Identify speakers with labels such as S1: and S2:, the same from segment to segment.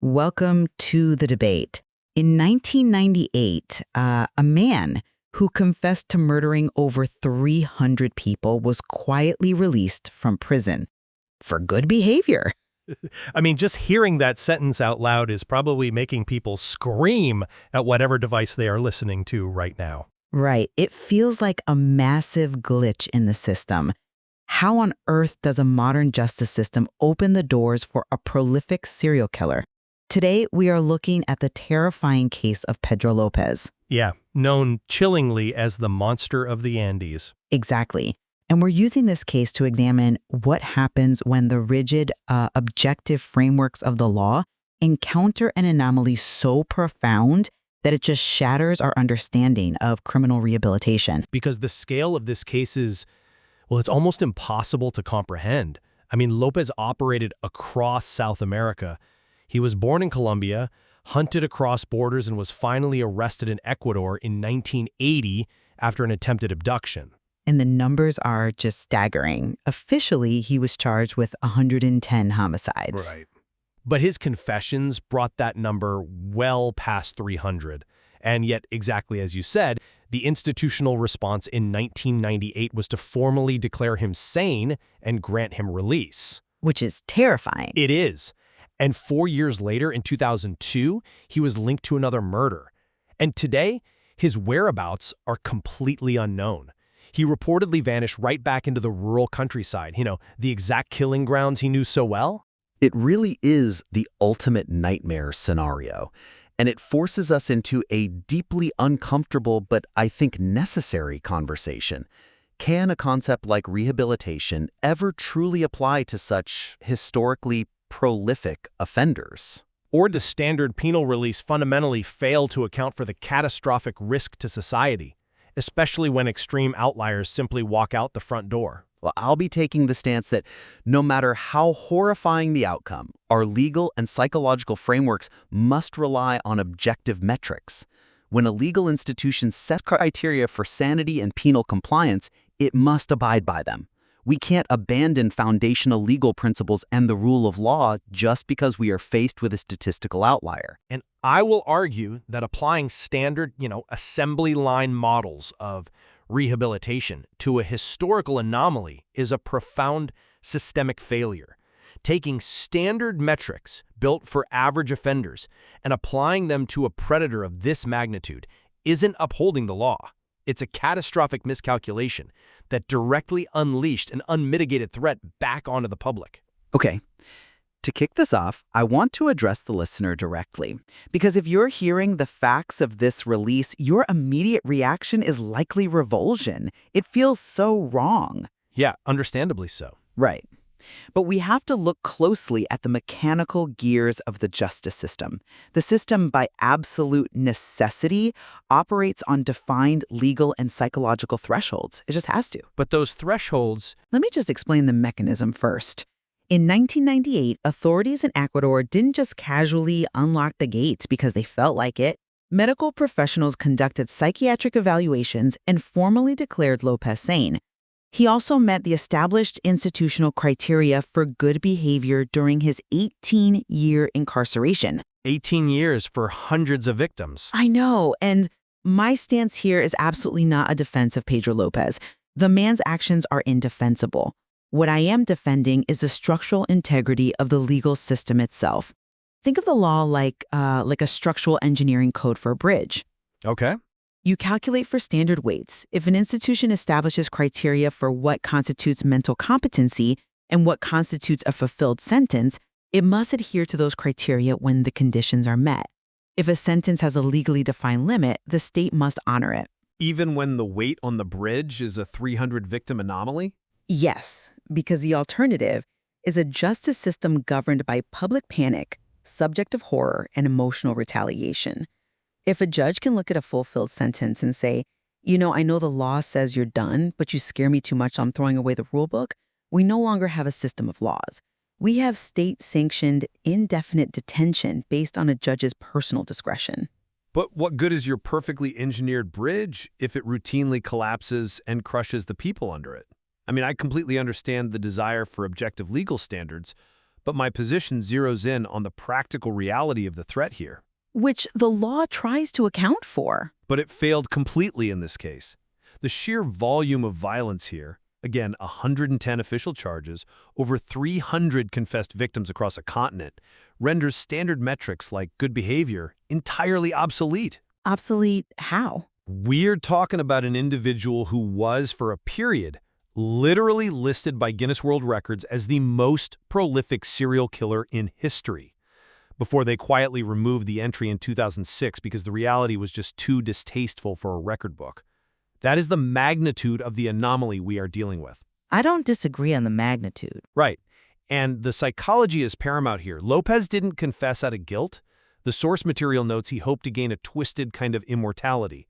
S1: Welcome to the debate. In 1998, a man who confessed to murdering over 300 people was quietly released from prison for good behavior.
S2: I mean, just hearing that sentence out loud is probably making people scream at whatever device they are listening to right now.
S1: Right. It feels like a massive glitch in the system. How on earth does a modern justice system open the doors for a prolific serial killer? Today, we are looking at the terrifying case of Pedro Lopez.
S2: Yeah, known chillingly as the monster of the Andes.
S1: Exactly. And we're using this case to examine what happens when the rigid, objective frameworks of the law encounter an anomaly so profound that it just shatters our understanding of criminal rehabilitation.
S2: Because the scale of this case is, well, it's almost impossible to comprehend. I mean, Lopez operated across South America. He was born in Colombia, hunted across borders, and was finally arrested in Ecuador in 1980 after an attempted abduction.
S1: And the numbers are just staggering. Officially, he was charged with 110 homicides.
S2: Right. But his confessions brought that number well past 300. And yet, exactly as you said, the institutional response in 1998 was to formally declare him sane and grant him release.
S1: Which is terrifying.
S2: It is. And 4 years later, in 2002, he was linked to another murder. And today, his whereabouts are completely unknown. He reportedly vanished right back into the rural countryside, the exact killing grounds he knew so well.
S3: It really is the ultimate nightmare scenario, and it forces us into a deeply uncomfortable but I think necessary conversation. Can a concept like rehabilitation ever truly apply to such historically prolific offenders?
S2: Or does standard penal release fundamentally fail to account for the catastrophic risk to society, especially when extreme outliers simply walk out the front door?
S3: Well, I'll be taking the stance that no matter how horrifying the outcome, our legal and psychological frameworks must rely on objective metrics. When a legal institution sets criteria for sanity and penal compliance, it must abide by them. We can't abandon foundational legal principles and the rule of law just because we are faced with a statistical outlier.
S2: And I will argue that applying standard, assembly line models of rehabilitation to a historical anomaly is a profound systemic failure. Taking standard metrics built for average offenders and applying them to a predator of this magnitude isn't upholding the law. It's a catastrophic miscalculation that directly unleashed an unmitigated threat back onto the public.
S3: Okay. To kick this off, I want to address the listener directly, because if you're hearing the facts of this release, your immediate reaction is likely revulsion. It feels so wrong.
S2: Yeah, understandably so.
S3: Right. But we have to look closely at the mechanical gears of the justice system. The system, by absolute necessity, operates on defined legal and psychological thresholds. It just has to.
S2: But those thresholds...
S1: Let me just explain the mechanism first. In 1998, authorities in Ecuador didn't just casually unlock the gates because they felt like it. Medical professionals conducted psychiatric evaluations and formally declared Lopez sane. He also met the established institutional criteria for good behavior during his 18-year incarceration.
S2: 18 years for hundreds of victims.
S1: I know, and my stance here is absolutely not a defense of Pedro Lopez. The man's actions are indefensible. What I am defending is the structural integrity of the legal system itself. Think of the law like a structural engineering code for a bridge.
S2: Okay.
S1: You calculate for standard weights. If an institution establishes criteria for what constitutes mental competency and what constitutes a fulfilled sentence, it must adhere to those criteria when the conditions are met. If a sentence has a legally defined limit, the state must honor it.
S4: Even when the weight on the bridge is a 300-victim anomaly?
S1: Yes, because the alternative is a justice system governed by public panic, subjective horror, and emotional retaliation. If a judge can look at a fulfilled sentence and say, I know the law says you're done, but you scare me too much, so I'm throwing away the rule book, we no longer have a system of laws. We have state-sanctioned indefinite detention based on a judge's personal discretion.
S4: But what good is your perfectly engineered bridge if it routinely collapses and crushes the people under it? I mean, I completely understand the desire for objective legal standards, but my position zeroes in on the practical reality of the threat here.
S1: Which the law tries to account for.
S4: But it failed completely in this case. The sheer volume of violence here, again, 110 official charges, over 300 confessed victims across a continent, renders standard metrics like good behavior entirely obsolete.
S1: Obsolete how?
S4: We're talking about an individual who was, for a period, literally listed by Guinness World Records as the most prolific serial killer in history, before they quietly removed the entry in 2006 because the reality was just too distasteful for a record book. That is the magnitude of the anomaly we are dealing with.
S1: I don't disagree on the magnitude.
S4: Right. And the psychology is paramount here. Lopez didn't confess out of guilt. The source material notes he hoped to gain a twisted kind of immortality.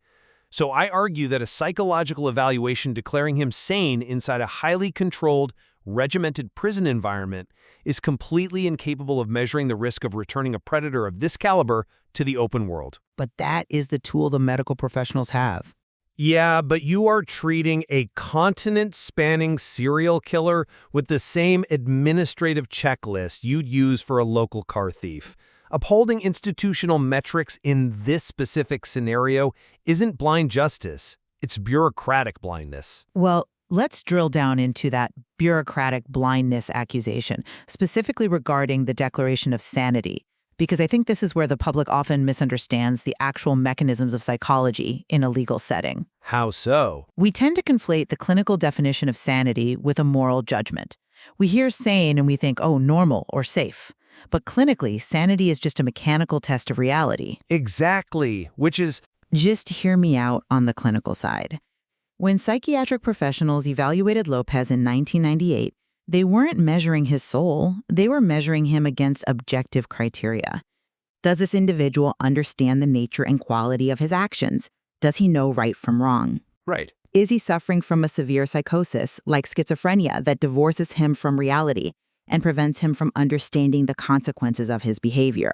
S4: So I argue that a psychological evaluation declaring him sane inside a highly controlled, regimented prison environment is completely incapable of measuring the risk of returning a predator of this caliber to the open world.
S1: But that is the tool the medical professionals have.
S2: Yeah, but you are treating a continent-spanning serial killer with the same administrative checklist you'd use for a local car thief. Upholding institutional metrics in this specific scenario isn't blind justice. It's bureaucratic blindness.
S1: Well, let's drill down into that bureaucratic blindness accusation, specifically regarding the declaration of sanity, because I think this is where the public often misunderstands the actual mechanisms of psychology in a legal setting.
S2: How so?
S1: We tend to conflate the clinical definition of sanity with a moral judgment. We hear sane and we think, oh, normal or safe. But clinically, sanity is just a mechanical test of reality.
S2: Exactly, which is...
S1: Just hear me out on the clinical side. When psychiatric professionals evaluated Lopez in 1998, they weren't measuring his soul, they were measuring him against objective criteria. Does this individual understand the nature and quality of his actions? Does he know right from wrong?
S2: Right.
S1: Is he suffering from a severe psychosis, like schizophrenia, that divorces him from reality and prevents him from understanding the consequences of his behavior?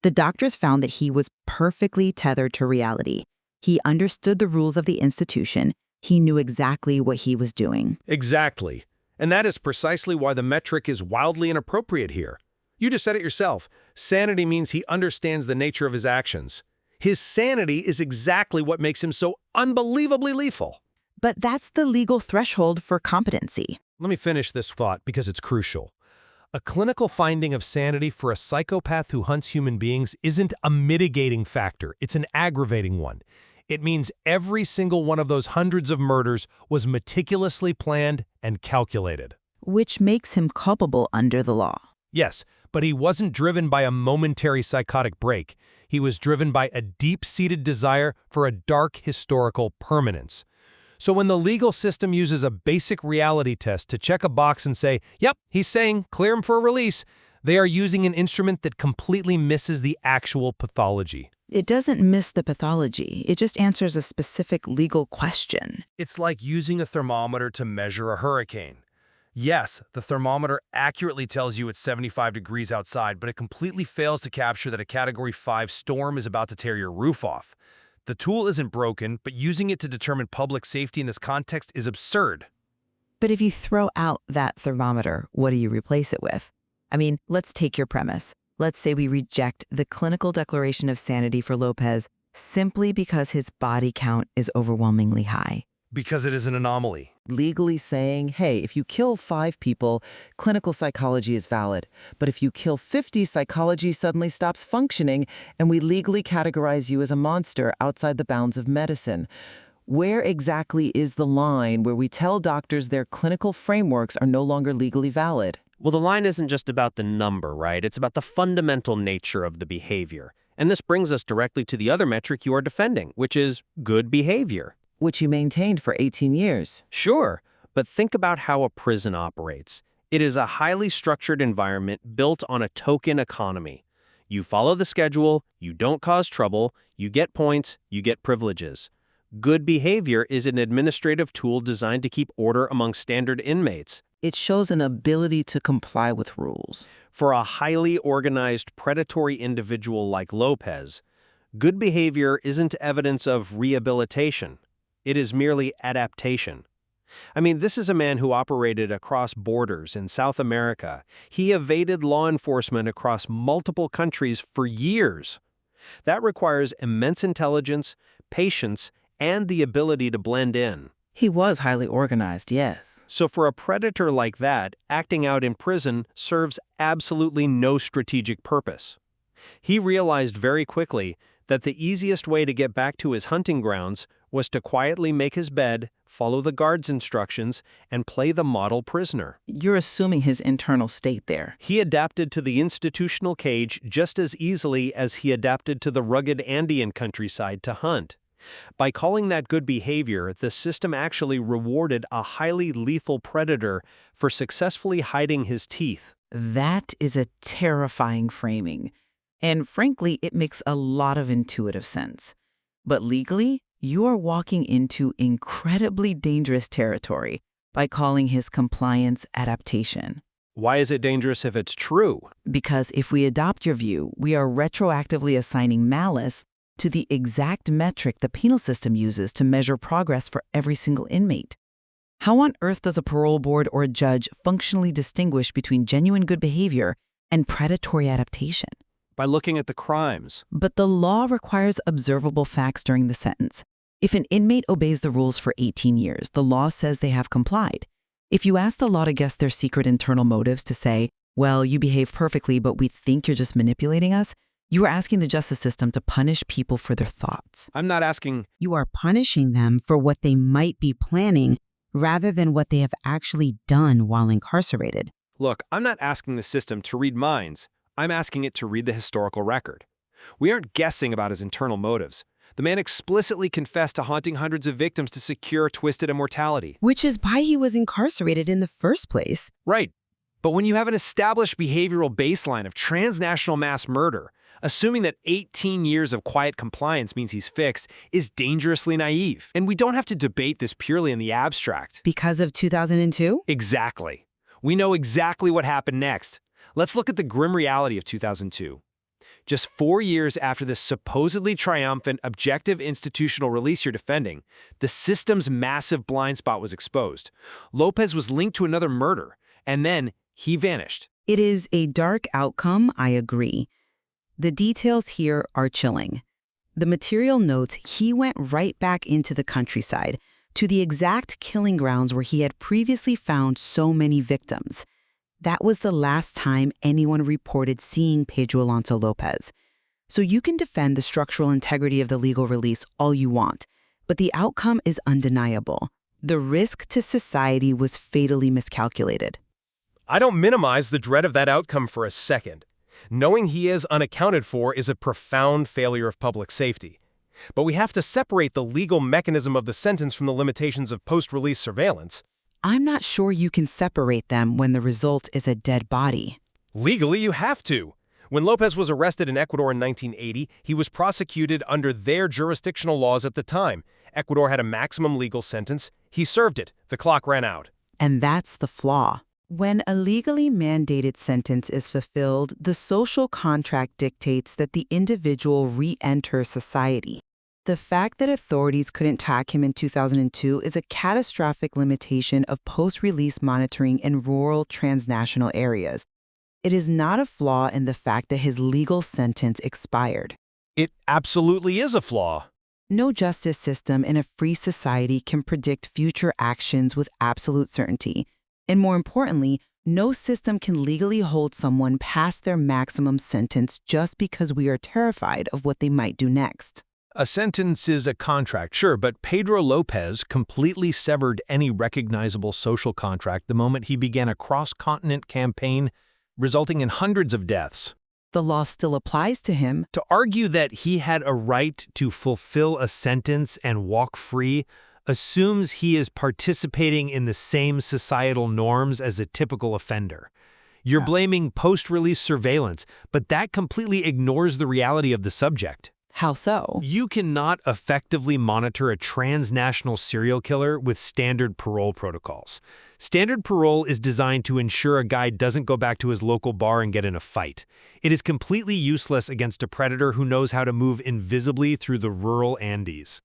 S1: The doctors found that he was perfectly tethered to reality. He understood the rules of the institution. He knew exactly what he was doing.
S2: Exactly. And that is precisely why the metric is wildly inappropriate here. You just said it yourself. Sanity means he understands the nature of his actions. His sanity is exactly what makes him so unbelievably lethal.
S1: But that's the legal threshold for competency.
S2: Let me finish this thought because it's crucial. A clinical finding of sanity for a psychopath who hunts human beings isn't a mitigating factor. It's an aggravating one. It means every single one of those hundreds of murders was meticulously planned and calculated.
S1: Which makes him culpable under the law.
S2: Yes, but he wasn't driven by a momentary psychotic break. He was driven by a deep-seated desire for a dark historical permanence. So when the legal system uses a basic reality test to check a box and say, yep, he's saying, clear him for a release, they are using an instrument that completely misses the actual pathology.
S1: It doesn't miss the pathology. It just answers a specific legal question.
S2: It's like using a thermometer to measure a hurricane. Yes, the thermometer accurately tells you it's 75 degrees outside, but it completely fails to capture that a Category 5 storm is about to tear your roof off. The tool isn't broken, but using it to determine public safety in this context is absurd.
S1: But if you throw out that thermometer, what do you replace it with? I mean, let's take your premise. Let's say we reject the clinical declaration of sanity for Lopez simply because his body count is overwhelmingly high.
S2: Because it is an anomaly.
S5: Legally saying, hey, if you kill 5 people, clinical psychology is valid. But if you kill 50, psychology suddenly stops functioning, and we legally categorize you as a monster outside the bounds of medicine. Where exactly is the line where we tell doctors their clinical frameworks are no longer legally valid?
S6: Well, the line isn't just about the number, right? It's about the fundamental nature of the behavior. And this brings us directly to the other metric you are defending, which is good behavior.
S5: Which you maintained for 18 years.
S6: Sure, but think about how a prison operates. It is a highly structured environment built on a token economy. You follow the schedule, you don't cause trouble, you get points, you get privileges. Good behavior is an administrative tool designed to keep order among standard inmates.
S5: It shows an ability to comply with rules.
S6: For a highly organized, predatory individual like Lopez, good behavior isn't evidence of rehabilitation. It is merely adaptation. I mean, this is a man who operated across borders in South America. He evaded law enforcement across multiple countries for years. That requires immense intelligence, patience, and the ability to blend in.
S5: He was highly organized, yes.
S6: So for a predator like that, acting out in prison serves absolutely no strategic purpose. He realized very quickly that the easiest way to get back to his hunting grounds was to quietly make his bed, follow the guard's instructions, and play the model prisoner.
S5: You're assuming his internal state there.
S6: He adapted to the institutional cage just as easily as he adapted to the rugged Andean countryside to hunt. By calling that good behavior, the system actually rewarded a highly lethal predator for successfully hiding his teeth.
S5: That is a terrifying framing. And frankly, it makes a lot of intuitive sense. But legally, you are walking into incredibly dangerous territory by calling his compliance adaptation.
S6: Why is it dangerous if it's true?
S5: Because if we adopt your view, we are retroactively assigning malice to the exact metric the penal system uses to measure progress for every single inmate. How on earth does a parole board or a judge functionally distinguish between genuine good behavior and predatory adaptation?
S6: By looking at the crimes.
S5: But the law requires observable facts during the sentence. If an inmate obeys the rules for 18 years, the law says they have complied. If you ask the law to guess their secret internal motives to say, well, you behave perfectly, but we think you're just manipulating us, you are asking the justice system to punish people for their thoughts.
S6: I'm not asking.
S1: You are punishing them for what they might be planning rather than what they have actually done while incarcerated.
S6: Look, I'm not asking the system to read minds. I'm asking it to read the historical record. We aren't guessing about his internal motives. The man explicitly confessed to haunting hundreds of victims to secure twisted immortality.
S1: Which is why he was incarcerated in the first place.
S6: Right. But when you have an established behavioral baseline of transnational mass murder, assuming that 18 years of quiet compliance means he's fixed is dangerously naive. And we don't have to debate this purely in the abstract.
S1: Because of 2002?
S6: Exactly. We know exactly what happened next. Let's look at the grim reality of 2002. Just 4 years after this supposedly triumphant objective institutional release you're defending, the system's massive blind spot was exposed. Lopez was linked to another murder, and then he vanished.
S1: It is a dark outcome, I agree. The details here are chilling. The material notes he went right back into the countryside, to the exact killing grounds where he had previously found so many victims. That was the last time anyone reported seeing Pedro Alonso Lopez. So you can defend the structural integrity of the legal release all you want, but the outcome is undeniable. The risk to society was fatally miscalculated.
S2: I don't minimize the dread of that outcome for a second. Knowing he is unaccounted for is a profound failure of public safety. But we have to separate the legal mechanism of the sentence from the limitations of post-release surveillance.
S1: I'm not sure you can separate them when the result is a dead body.
S2: Legally, you have to. When Lopez was arrested in Ecuador in 1980, he was prosecuted under their jurisdictional laws at the time. Ecuador had a maximum legal sentence. He served it. The clock ran out.
S1: And that's the flaw. When a legally mandated sentence is fulfilled, the social contract dictates that the individual re-enter society. The fact that authorities couldn't track him in 2002 is a catastrophic limitation of post-release monitoring in rural transnational areas. It is not a flaw in the fact that his legal sentence expired.
S2: It absolutely is a flaw.
S1: No justice system in a free society can predict future actions with absolute certainty. And more importantly, no system can legally hold someone past their maximum sentence just because we are terrified of what they might do next.
S2: A sentence is a contract, sure, but Pedro Lopez completely severed any recognizable social contract the moment he began a cross-continent campaign, resulting in hundreds of deaths.
S1: The law still applies to him.
S2: To argue that he had a right to fulfill a sentence and walk free assumes he is participating in the same societal norms as a typical offender. You're blaming post-release surveillance, but that completely ignores the reality of the subject.
S1: How so?
S2: You cannot effectively monitor a transnational serial killer with standard parole protocols. Standard parole is designed to ensure a guy doesn't go back to his local bar and get in a fight. It is completely useless against a predator who knows how to move invisibly through the rural Andes.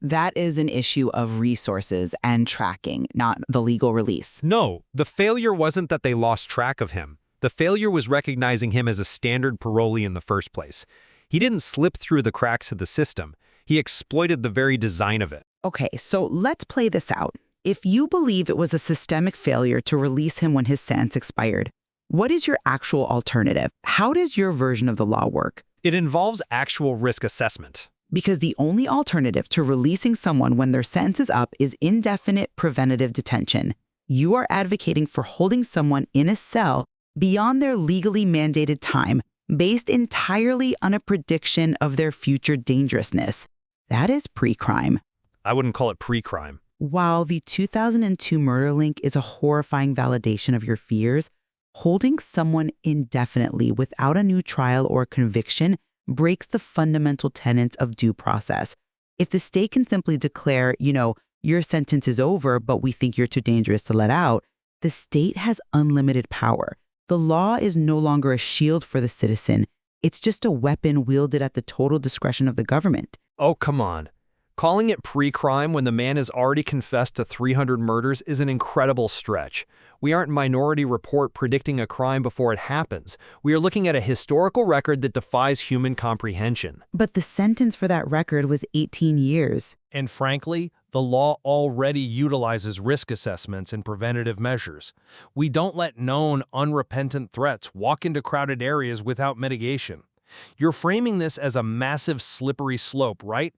S5: That is an issue of resources and tracking, not the legal release.
S4: No, the failure wasn't that they lost track of him. The failure was recognizing him as a standard parolee in the first place. He didn't slip through the cracks of the system. He exploited the very design of it.
S1: Okay, so let's play this out. If you believe it was a systemic failure to release him when his sentence expired, what is your actual alternative? How does your version of the law work?
S4: It involves actual risk assessment.
S1: Because the only alternative to releasing someone when their sentence is up is indefinite preventative detention. You are advocating for holding someone in a cell beyond their legally mandated time, based entirely on a prediction of their future dangerousness. That is pre-crime.
S4: I wouldn't call it pre-crime.
S1: While the 2002 murder link is a horrifying validation of your fears, holding someone indefinitely without a new trial or conviction breaks the fundamental tenets of due process. If the state can simply declare, your sentence is over, but we think you're too dangerous to let out, the state has unlimited power. The law is no longer a shield for the citizen. It's just a weapon wielded at the total discretion of the government.
S4: Oh, come on. Calling it pre-crime when the man has already confessed to 300 murders is an incredible stretch. We aren't Minority Report predicting a crime before it happens. We are looking at a historical record that defies human comprehension.
S1: But the sentence for that record was 18 years.
S2: And frankly, the law already utilizes risk assessments and preventative measures. We don't let known, unrepentant threats walk into crowded areas without mitigation. You're framing this as a massive slippery slope, right?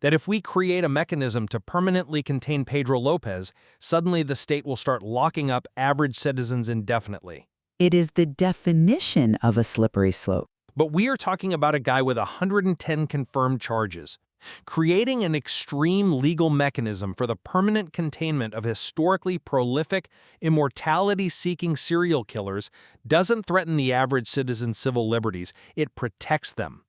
S2: That if we create a mechanism to permanently contain Pedro Lopez, suddenly the state will start locking up average citizens indefinitely.
S1: It is the definition of a slippery slope.
S2: But we are talking about a guy with 110 confirmed charges. Creating an extreme legal mechanism for the permanent containment of historically prolific, immortality-seeking serial killers doesn't threaten the average citizen's civil liberties, it protects them.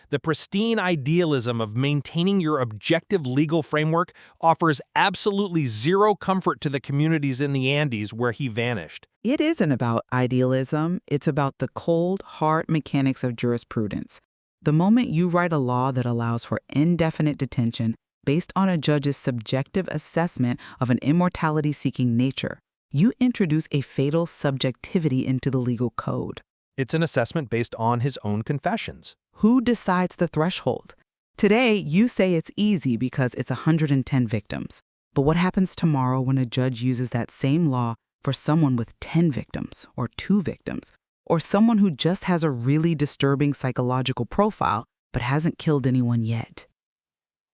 S2: The pristine idealism of maintaining your objective legal framework offers absolutely zero comfort to the communities in the Andes where he vanished.
S1: It isn't about idealism. It's about the cold, hard mechanics of jurisprudence. The moment you write a law that allows for indefinite detention based on a judge's subjective assessment of an immortality-seeking nature, you introduce a fatal subjectivity into the legal code.
S2: It's an assessment based on his own confessions.
S1: Who decides the threshold? Today, you say it's easy because it's 110 victims. But what happens tomorrow when a judge uses that same law for someone with 10 victims or 2 victims, or someone who just has a really disturbing psychological profile but hasn't killed anyone yet?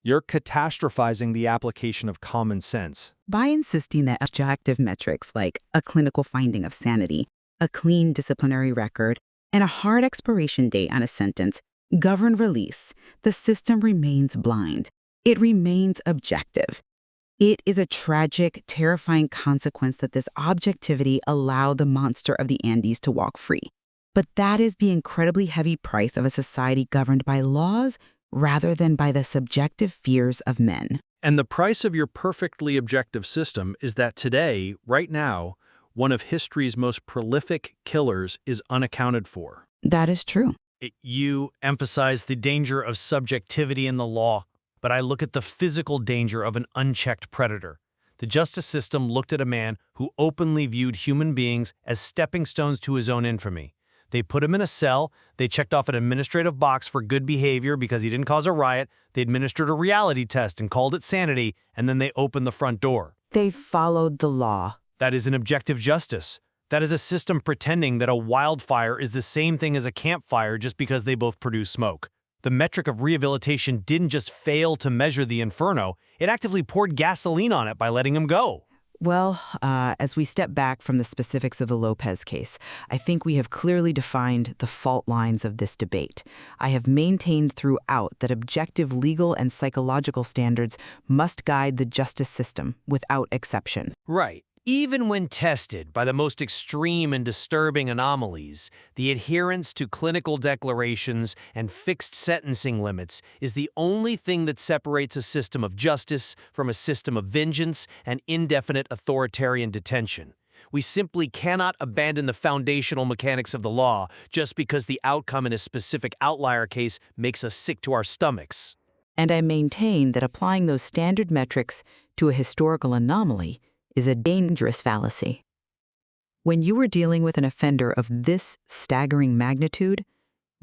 S2: You're catastrophizing the application of common sense.
S1: By insisting that objective metrics like a clinical finding of sanity, a clean disciplinary record, and a hard expiration date on a sentence govern release, the system remains blind. It remains objective. It is a tragic, terrifying consequence that this objectivity allowed the monster of the Andes to walk free. But that is the incredibly heavy price of a society governed by laws rather than by the subjective fears of men.
S2: And the price of your perfectly objective system is that today, right now, one of history's most prolific killers is unaccounted for.
S1: That is true.
S2: You emphasize the danger of subjectivity in the law, but I look at the physical danger of an unchecked predator. The justice system looked at a man who openly viewed human beings as stepping stones to his own infamy. They put him in a cell, they checked off an administrative box for good behavior because he didn't cause a riot, they administered a reality test and called it sanity, and then they opened the front door.
S1: They followed the law.
S2: That is an objective justice. That is a system pretending that a wildfire is the same thing as a campfire just because they both produce smoke. The metric of rehabilitation didn't just fail to measure the inferno, it actively poured gasoline on it by letting him go.
S1: Well, as we step back from the specifics of the Lopez case, I think we have clearly defined the fault lines of this debate. I have maintained throughout that objective legal and psychological standards must guide the justice system without exception.
S2: Right. Even when tested by the most extreme and disturbing anomalies, the adherence to clinical declarations and fixed sentencing limits is the only thing that separates a system of justice from a system of vengeance and indefinite authoritarian detention. We simply cannot abandon the foundational mechanics of the law just because the outcome in a specific outlier case makes us sick to our stomachs.
S1: And I maintain that applying those standard metrics to a historical anomaly is a dangerous fallacy. When you are dealing with an offender of this staggering magnitude,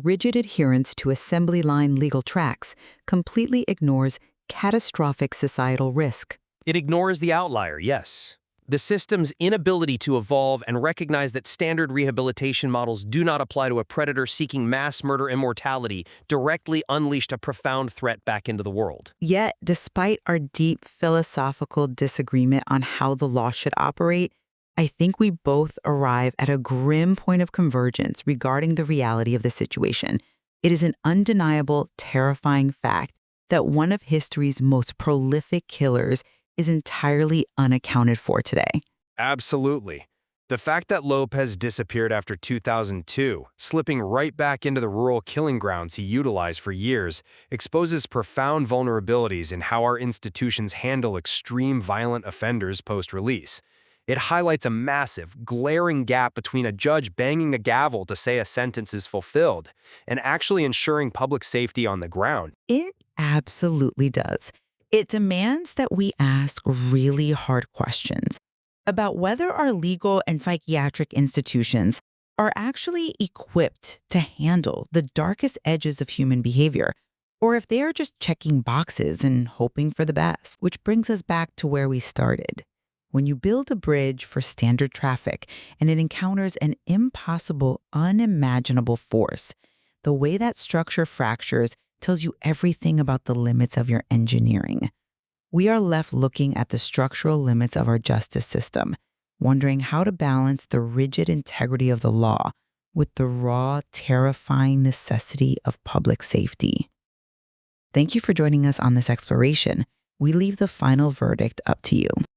S1: rigid adherence to assembly line legal tracks completely ignores catastrophic societal risk.
S6: It ignores the outlier, yes. The system's inability to evolve and recognize that standard rehabilitation models do not apply to a predator seeking mass murder immortality directly unleashed a profound threat back into the world.
S1: Yet, despite our deep philosophical disagreement on how the law should operate, I think we both arrive at a grim point of convergence regarding the reality of the situation. It is an undeniable, terrifying fact that one of history's most prolific killers is entirely unaccounted for today.
S7: Absolutely. The fact that Lopez disappeared after 2002, slipping right back into the rural killing grounds he utilized for years, exposes profound vulnerabilities in how our institutions handle extreme violent offenders post-release. It highlights a massive, glaring gap between a judge banging a gavel to say a sentence is fulfilled and actually ensuring public safety on the ground.
S1: It absolutely does. It demands that we ask really hard questions about whether our legal and psychiatric institutions are actually equipped to handle the darkest edges of human behavior, or if they are just checking boxes and hoping for the best. Which brings us back to where we started. When you build a bridge for standard traffic and it encounters an impossible, unimaginable force, the way that structure fractures tells you everything about the limits of your engineering. We are left looking at the structural limits of our justice system, wondering how to balance the rigid integrity of the law with the raw, terrifying necessity of public safety. Thank you for joining us on this exploration. We leave the final verdict up to you.